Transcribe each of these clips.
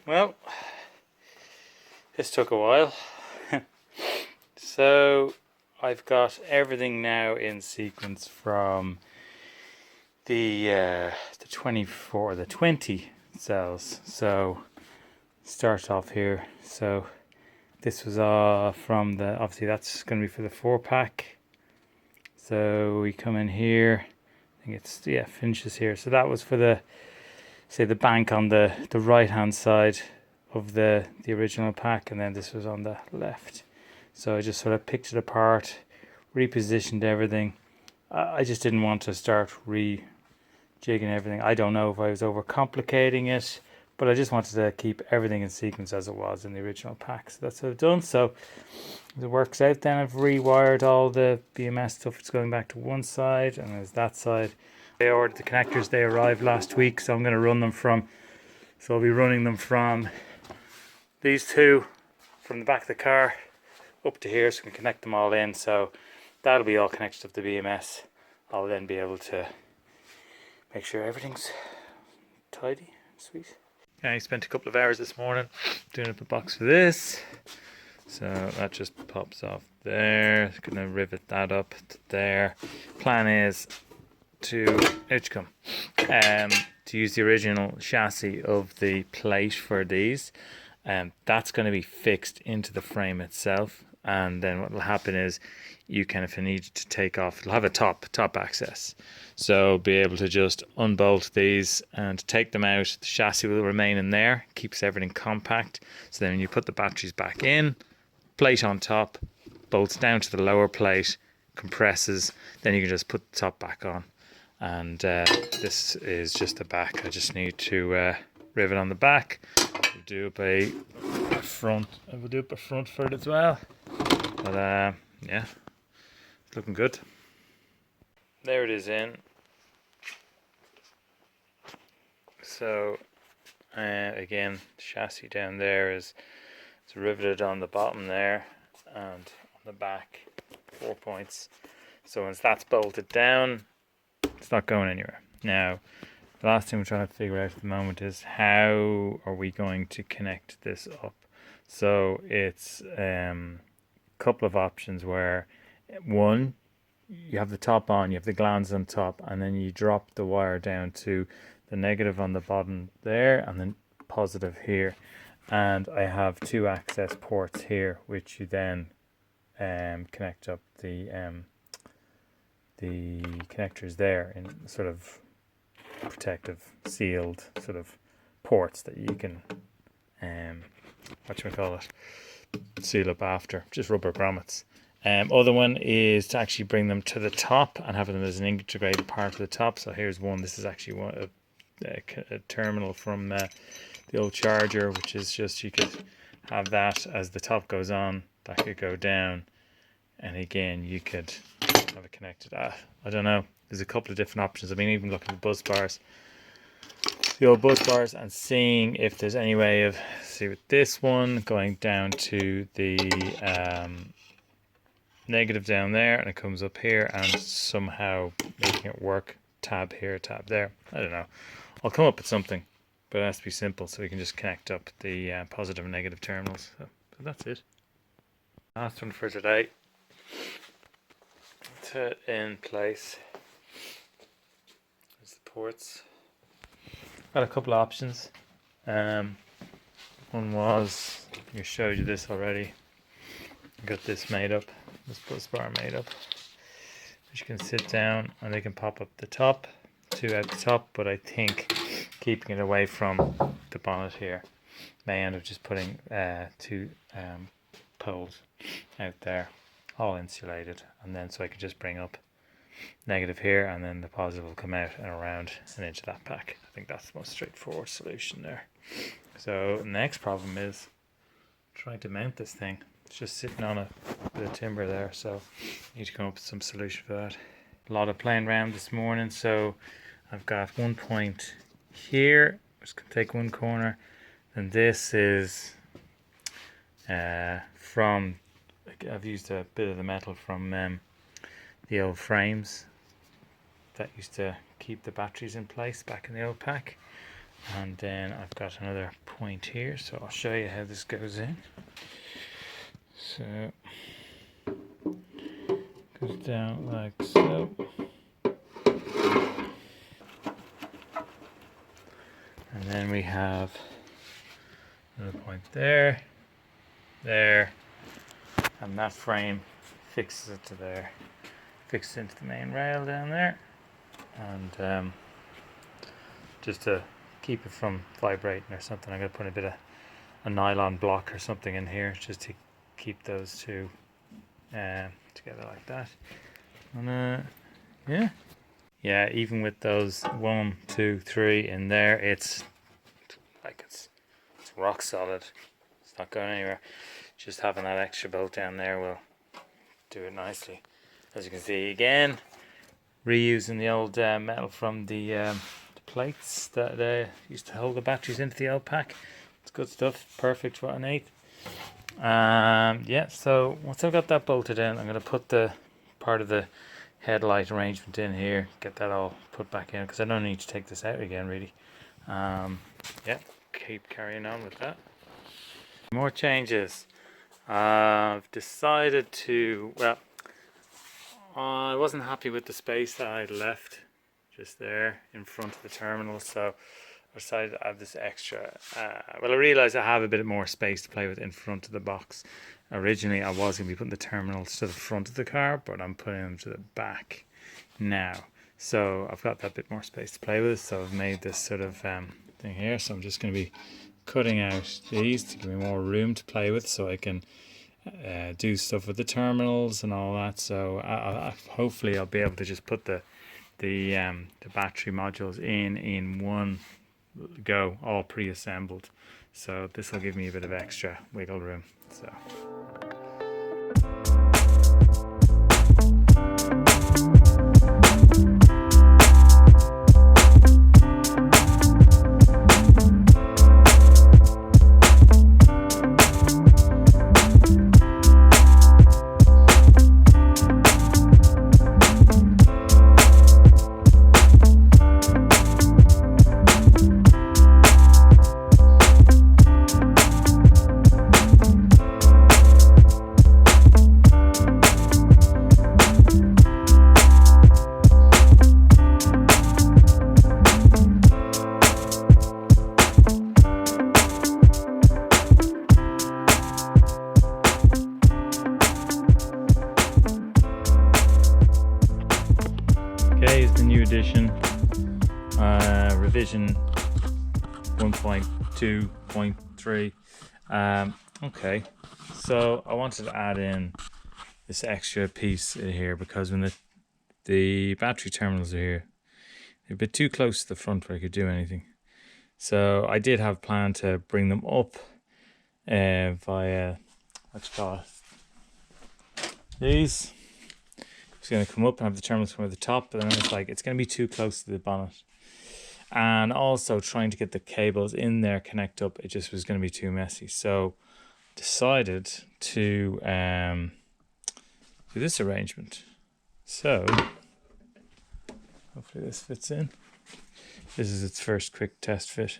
Well, this took a while. So I've got everything now in sequence from the 24, the 20 cells. So start off here. So this was from the, obviously that's going to be for the 4-pack. So we come in here. I think it's, yeah, finishes here. So that was for the, say, the bank on the right hand side of the original pack, and then this was on the left. So I just sort of picked it apart, repositioned everything. I just didn't want to start rejigging everything. I don't know if I was overcomplicating it, but I just wanted to keep everything in sequence as it was in the original pack. So that's what I've done. So it works out. Then I've rewired all the BMS stuff. It's going back to one side, and there's that side. I ordered the connectors. They arrived last week, so I'm going to run them from. So I'll be running them from these two, from the back of the car up to here, so we can connect them all in. So that'll be all connected to the BMS. I'll then be able to make sure everything's tidy and sweet. I spent a couple of hours this morning doing up a box for this. So that just pops off there. Gonna rivet that up to there. Plan is to to use the original chassis of the plate for these. That's going to be fixed into the frame itself, and then what will happen is you kind of need to take off. It'll have a top access, so be able to just unbolt these and take them out. The chassis will remain in there, keeps everything compact. So then when you put the batteries back in, plate on top, bolts down to the lower plate, compresses, then you can just put the top back on. And this is just the back. I just need to rivet on the back. We'll do up a front. We'll do up a front for it as well. But yeah, it's looking good. There it is in. So again, the chassis down there is it's riveted on the bottom there, and on the back 4 points. So once that's bolted down, it's not going anywhere. Now, the last thing we're trying to figure out at the moment is how are we going to connect this up. So it's a couple of options where, one, you have the top on, you have the glands on top, and then you drop the wire down to the negative on the bottom there, and then positive here. And I have 2 access ports here, which you then connect up the connectors there in sort of protective sealed sort of ports that you can seal up after, just rubber grommets. Other one is to actually bring them to the top and have them as an integrated part of the top. So here's one. This is actually one a terminal from the old charger, which is just, you could have that as the top goes on, that could go down, and again you could have it connected. I don't know, there's a couple of different options. I mean, even looking at the bus bars, the old bus bars, and seeing if there's any way of, see with this one going down to the negative down there, and it comes up here, and somehow making it work, tab here, tab there. I don't know, I'll come up with something, but it has to be simple so we can just connect up the positive and negative terminals. So that's it. Last one for today. To in place. There's the ports. Got a couple of options. One was, I showed you this already. I got this made up, this bus bar made up, which you can sit down and they can pop up the top, 2 out the top, but I think keeping it away from the bonnet here may end up just putting 2 poles out there, all insulated, and then so I can just bring up negative here, and then the positive will come out and around and into that pack. I think that's the most straightforward solution there. So the next problem is trying to mount this thing. It's just sitting on a bit of timber there, so I need to come up with some solution for that. A lot of playing around this morning, so I've got 1 point here, just gonna take one corner, and this is from, I've used a bit of the metal from the old frames that used to keep the batteries in place back in the old pack, And then I've got another point here, so I'll show you how this goes in. So goes down like so. And then we have another point there, there, and that frame fixes it to there, fixes into the main rail down there, and just to keep it from vibrating or something, I'm going to put a bit of a nylon block or something in here just to keep those two together like that. And yeah, even with those 1, 2, 3 in there, it's rock solid. It's not going anywhere. Just having that extra bolt down there will do it nicely. As you can see, again, reusing the old metal from the plates that used to hold the batteries into the old pack. It's good stuff. Perfect for what I need. Yeah, so once I've got that bolted in, I'm going to put the part of the headlight arrangement in here, get that all put back in, because I don't need to take this out again really. Yeah, keep carrying on with that. More changes. I've decided to, well, I wasn't happy with the space that I'd left just there in front of the terminal, so I decided to add this extra. Well, I realised I have a bit more space to play with in front of the box. Originally I was going to be putting the terminals to the front of the car, but I'm putting them to the back now. So I've got that bit more space to play with, so I've made this sort of thing here. So I'm just going to be cutting out these to give me more room to play with, so I can do stuff with the terminals and all that. So hopefully I'll be able to just put the battery modules in one go, all pre-assembled. So this will give me a bit of extra wiggle room. So is the new edition, revision 1.2.3. Okay, so I wanted to add in this extra piece in here, because when the battery terminals are here, they're a bit too close to the front where I could do anything. So I did have planned to bring them up via, what you call it, these. It's going to come up and have the terminals come at the top, but then it's like it's going to be too close to the bonnet, and also trying to get the cables in there connect up, it just was going to be too messy. So decided to do this arrangement. So hopefully this fits in. This is its first quick test fit.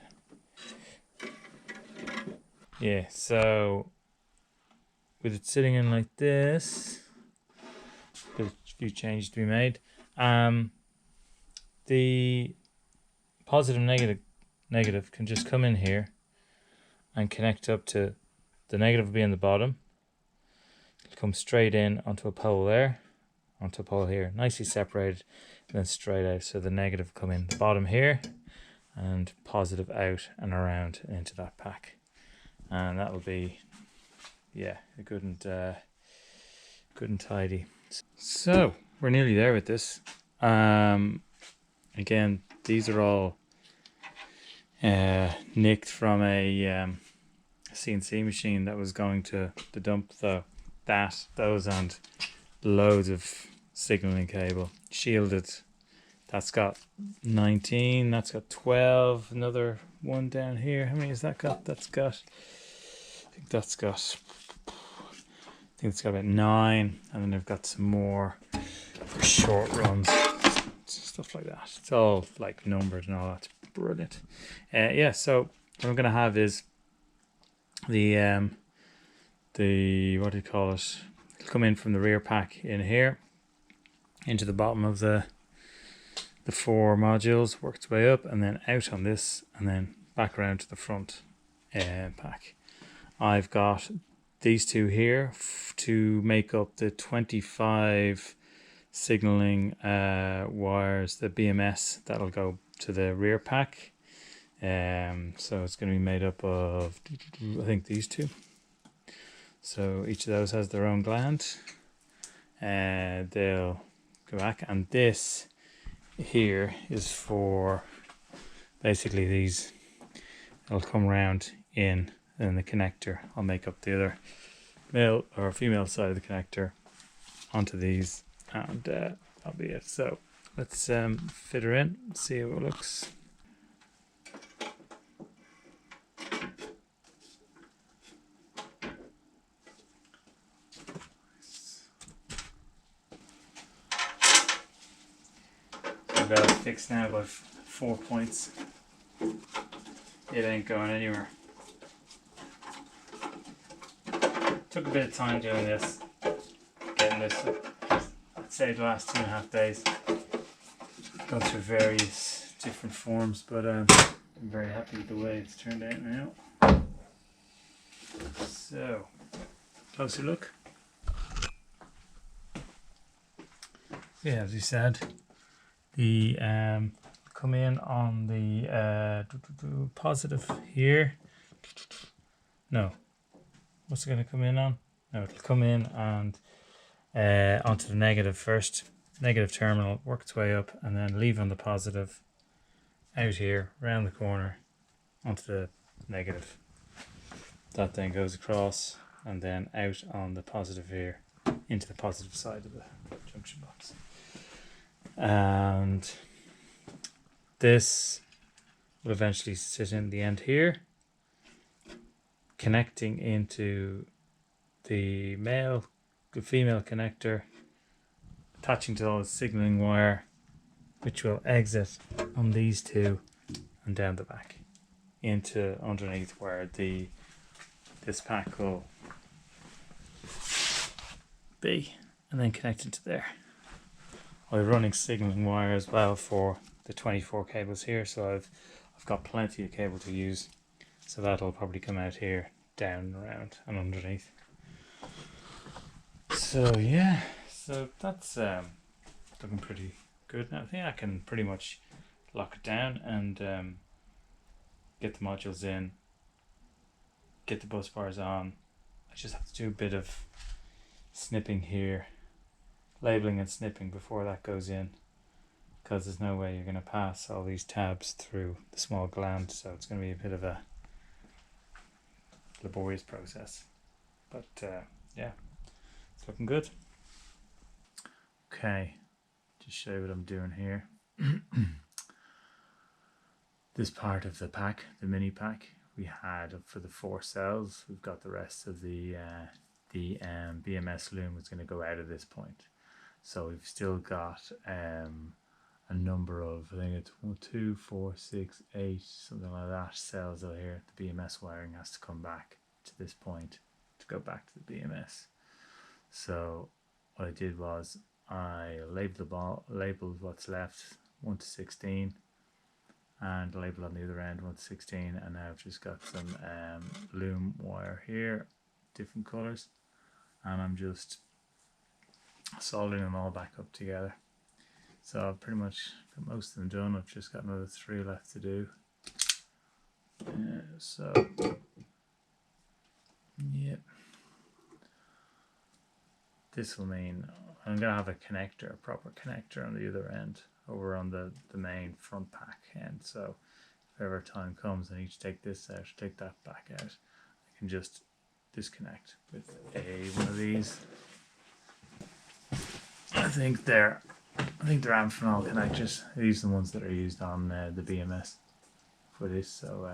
Yeah, so with it sitting in like this, there's a few changes to be made. The positive negative can just come in here and connect up to the negative will be in the bottom. It'll come straight in onto a pole there, onto a pole here, nicely separated, and then straight out. So the negative will come in the bottom here and positive out and around into that pack, and that will be, yeah, a good and tidy. So we're nearly there with this. Again, these are all nicked from a CNC machine that was going to the dump, though. Those and loads of signaling cable, shielded. That's got 19, that's got 12, another one down here. How many has that got? I think it's got about 9, and then they've got some more for short runs, stuff like that. It's all like numbered and all that. brilliant. Yeah, so what I'm going to have is the what do you call it? It'll come in from the rear pack in here into the bottom of the 4 modules, work its way up and then out on this and then back around to the front pack. I've got these 2 here to make up the 25 signaling wires, the BMS that'll go to the rear pack. So it's going to be made up of, I think, these 2. So each of those has their own gland. They'll go back, and this here is for basically these. It'll come round in, and the connector I'll make up the other male or female side of the connector onto these, and that'll be it. So let's fit her in, see how it looks. I've got it fixed now by 4 points. It ain't going anywhere. Took a bit of time doing this, getting this. I'd say the last 2.5 days. Gone through various different forms, but I'm very happy with the way it's turned out now. So, closer look. Yeah, as you said, the come in on the positive here. No, what's it going to come in on? No, it'll come in and onto the negative first. Negative terminal, work its way up, and then leave on the positive. Out here, round the corner, onto the negative. That then goes across, and then out on the positive here, into the positive side of the junction box. And this will eventually sit in the end here, connecting into the female connector, attaching to the signaling wire, which will exit on these 2 and down the back into underneath where this pack will be, and then connect into there. I'll be running signaling wire as well for the 24 cables here, so I've got plenty of cable to use, so that'll probably come out here, down, around and underneath. So yeah, so that's looking pretty good now. I think I can pretty much lock it down and get the modules in, get the bus bars on. I just have to do a bit of snipping here, labeling and snipping before that goes in, because there's no way you're going to pass all these tabs through the small gland, so it's going to be a bit of a laborious process, but yeah, it's looking good. Okay, just show you what I'm doing here. This part of the pack, the mini pack, we had for the 4 cells. We've got the rest of the BMS loom is going to go out of this point. So we've still got a number of, I think it's 1, 2, 4, 6, 8, something like that cells out here. The BMS wiring has to come back to this point to go back to the BMS. So what I did was I labeled what's left 1 to 16, and label on the other end 1 to 16, and now I've just got some loom wire here, different colors, and I'm just soldering them all back up together. So I've pretty much got most of them done. I've just got another 3 left to do. So yep, this will mean I'm going to have a connector, a proper connector on the other end, over on the main front pack end. So if ever time comes I need to take this out, take that back out, I can just disconnect with one of these. I think they're Amphenol connectors. These are the ones that are used on the BMS for this. So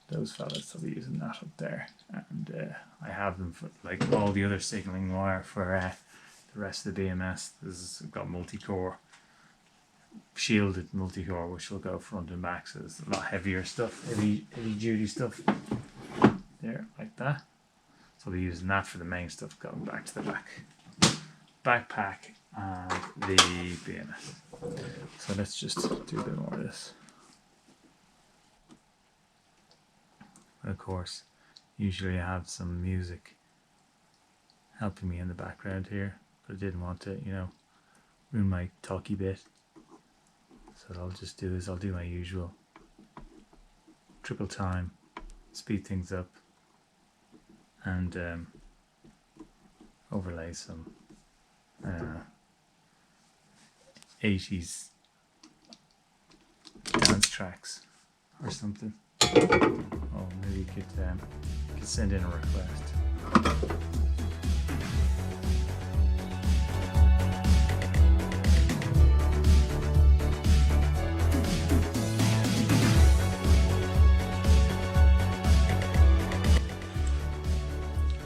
those fellas will be using that up there, and I have them for like all the other signaling wire for the rest of the BMS. I've got multi-core shielded multi-core, which will go front and back, so it's a lot heavier stuff, heavy duty stuff there, like that. So we'll be using that for the main stuff going back to the backpack and the BMS. So let's just do a bit more of this. Of course, usually I have some music helping me in the background here, but I didn't want to, you know, ruin my talky bit. So what I'll just do is I'll do my usual triple time, speed things up, and overlay some 80s dance tracks or something. Oh, maybe you could send in a request.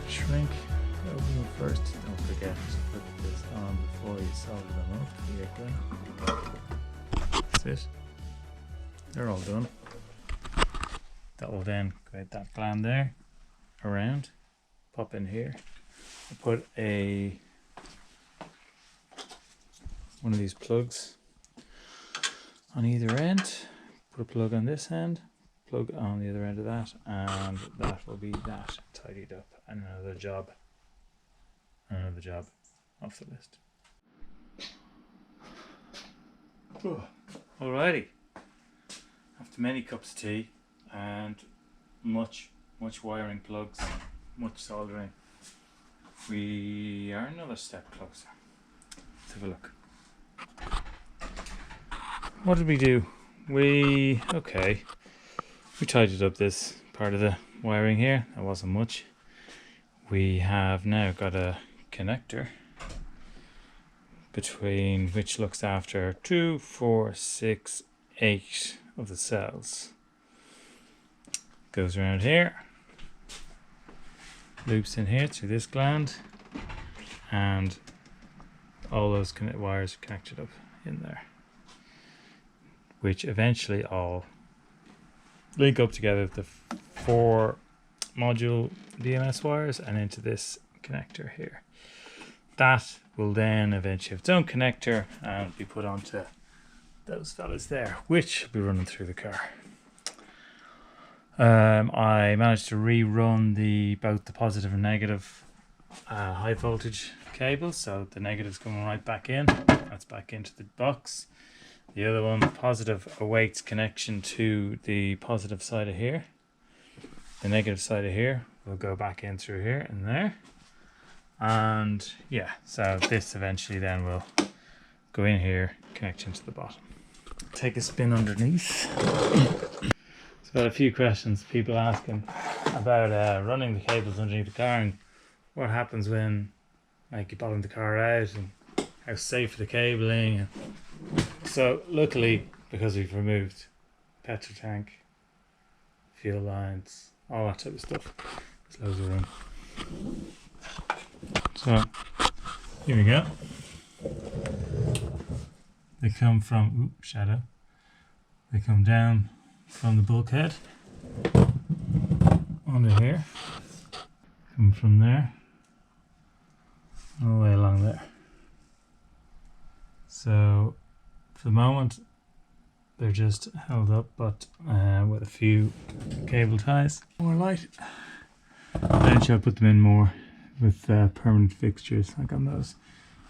Shrink over them first. Don't forget to put this on before you solder them up. Here, that's it. They're all done. That will then create that gland there around. Pop in here. I'll put one of these plugs on either end. Put a plug on this end, plug on the other end of that, and that will be that tidied up. And another job off the list. Alrighty. After many cups of tea and much wiring plugs, much soldering, we are another step closer. Let's have a look. What did we do? We tidied up this part of the wiring here. That wasn't much. We have now got a connector between which looks after 2, 4, 6, 8 of the cells. Goes around here, loops in here through this gland, and all those wires are connected up in there, which eventually all link up together with the 4 module BMS wires and into this connector here. That will then eventually have its own connector and be put onto those fellas there, which will be running through the car. I managed to rerun both the positive and negative high voltage cables, so the negative's coming right back in. That's back into the box. The other one, the positive, awaits connection to the positive side of here. The negative side of here will go back in through here and there. And yeah, so this eventually then will go in here, connect into the bottom. Take a spin underneath. It's got a few questions, people asking about running the cables underneath the car and what happens when like you bottom the car out and how safe the cabling. So luckily, because we've removed petrol tank, fuel lines, all that type of stuff, there's loads of room. So here we go. They come from shadow. They come down from the bulkhead onto here. Come from there all the way along there. So for the moment they're just held up, but with a few cable ties. More light. Eventually I'll put them in more with permanent fixtures like on those.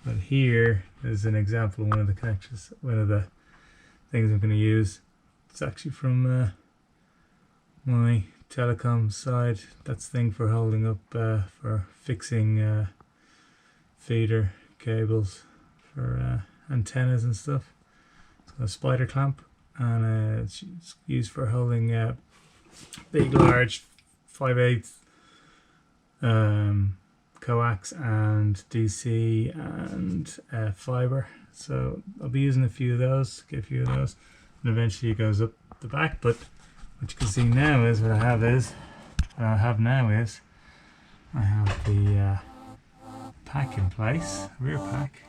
But here is an example of one of the connections, one of the things I'm going to use. It's actually from my telecom side. That's the thing for holding up, for fixing feeder cables for antennas and stuff. It's got a spider clamp, and it's used for holding big, large 5/8 coax and DC and fiber. So I'll be using a few of those, get a few of those, and eventually it goes up the back. But what you can see now is I have the pack in place, rear pack.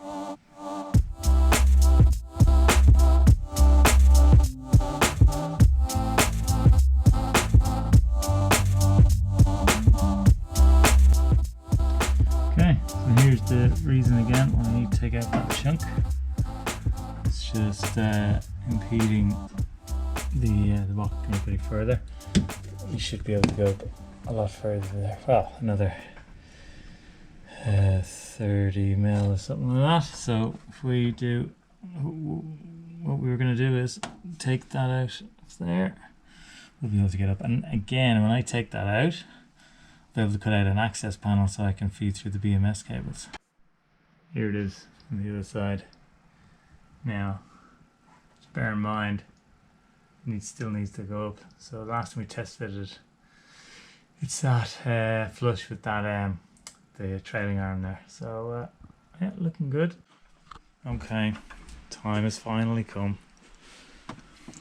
take out that chunk. It's just impeding the block going any further. We should be able to go a lot further there. Well, another 30 mil or something like that. So if we do, what we were going to do is take that out there. We'll be able to get up. And again, when I take that out, I'll be able to cut out an access panel so I can feed through the BMS cables. Here it is on the other side. Now, just bear in mind, it still needs to go up. So last time we test fitted, it's that flush with that the trailing arm there. So yeah, looking good. Okay, time has finally come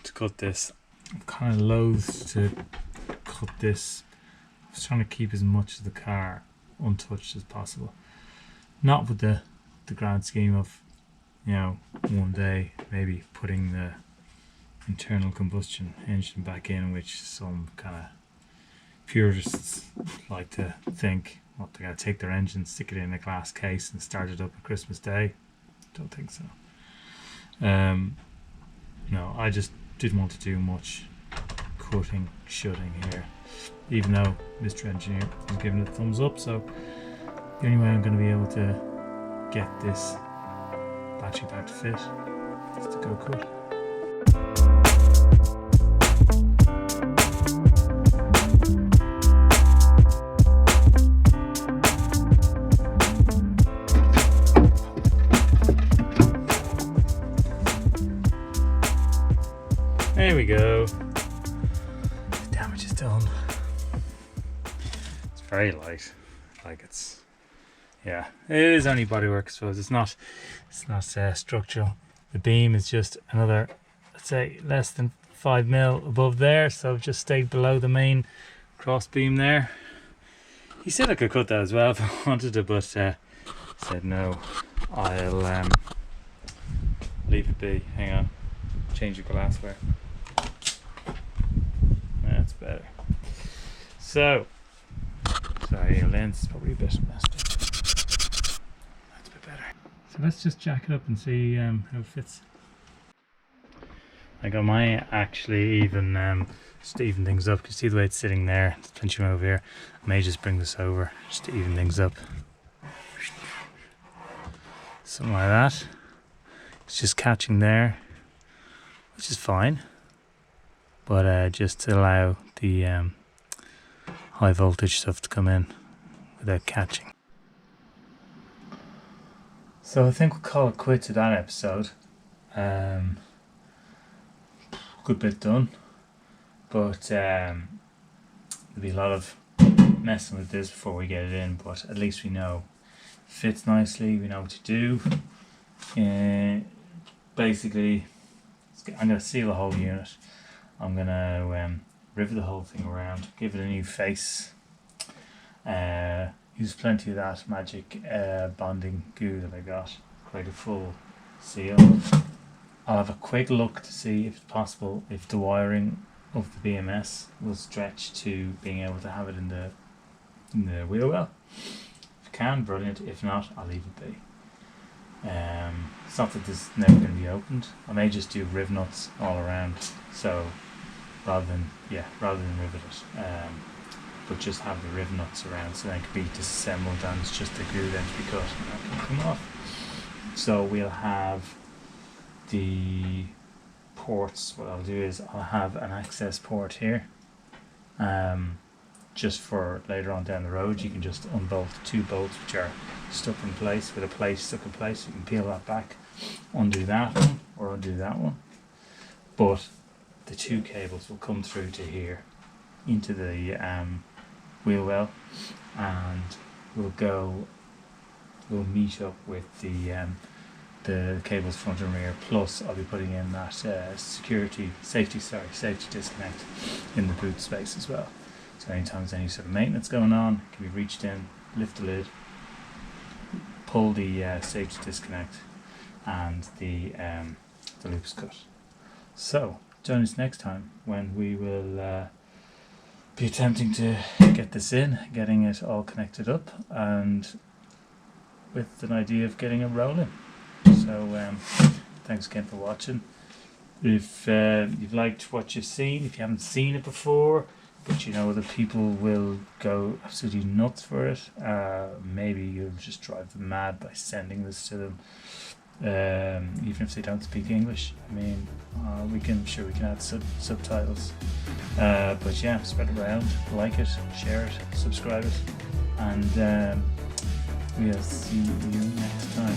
to cut this. I'm kind of loath to cut this. I was trying to keep as much of the car untouched as possible. Not with the grand scheme of, you know, one day maybe putting the internal combustion engine back in, which some kind of purists like to think, what, they're going to take their engine, stick it in a glass case and start it up on Christmas Day. Don't think so. No, I just didn't want to do much cutting, shutting here, even though Mr. Engineer has given it a thumbs up. So the only way I'm going to be able to get this battery pack to fit is to go cut. There we go. The damage is done. It's very light. Like it's, yeah, it is only bodywork, I suppose. It's not structural. The beam is just another, let's say, less than 5 mil above there, so I've just stayed below the main cross beam there. He said I could cut that as well if I wanted to, but said no. I'll leave it be. Hang on, change the glassware. That's better. So, sorry, your lens is probably a bit messed up. That's a bit better. So let's just jack it up and see how it fits. I got my actually even just to even things up. You see the way it's sitting there. There's plenty over here. I may just bring this over just to even things up. Something like that. It's just catching there, which is fine. But just to allow the high voltage stuff to come in without catching. So I think we'll call it quits to that episode. Good bit done, but there'll be a lot of messing with this before we get it in, but at least we know it fits nicely, we know what to do. Basically, I'm going to seal the whole unit. I'm going to rivet the whole thing around, give it a new face, use plenty of that magic bonding goo that I got, create a full seal. I'll have a quick look to see if it's possible, if the wiring of the BMS will stretch to being able to have it in the wheel well. If it can, brilliant. If not, I'll leave it be. It's not that this is never going to be opened. I may just do riv nuts all around, so rather than rivet it, but just have the riv nuts around so they can be disassembled and it's just the glue then to be cut and that can come off. So we'll have the ports. What I'll do is I'll have an access port here, just for later on down the road. You can just unbolt the 2 bolts which are stuck in place with a plate stuck in place. You can peel that back, undo that one or undo that one, but the 2 cables will come through to here into the wheel well, and we'll meet up with the cables front and rear, plus I'll be putting in that safety disconnect in the boot space as well. So anytime there's any sort of maintenance going on, it can be reached in, lift the lid, pull the safety disconnect, and the loop's cut. So join us next time when we will be attempting to get this in, getting it all connected up, and with an idea of getting it rolling. So thanks again for watching. If you've liked what you've seen, if you haven't seen it before, but you know that people will go absolutely nuts for it, maybe you'll just drive them mad by sending this to them, even if they don't speak English. I mean, we can add subtitles, but yeah, spread it around, like it, share it, subscribe it, and we'll see you next time.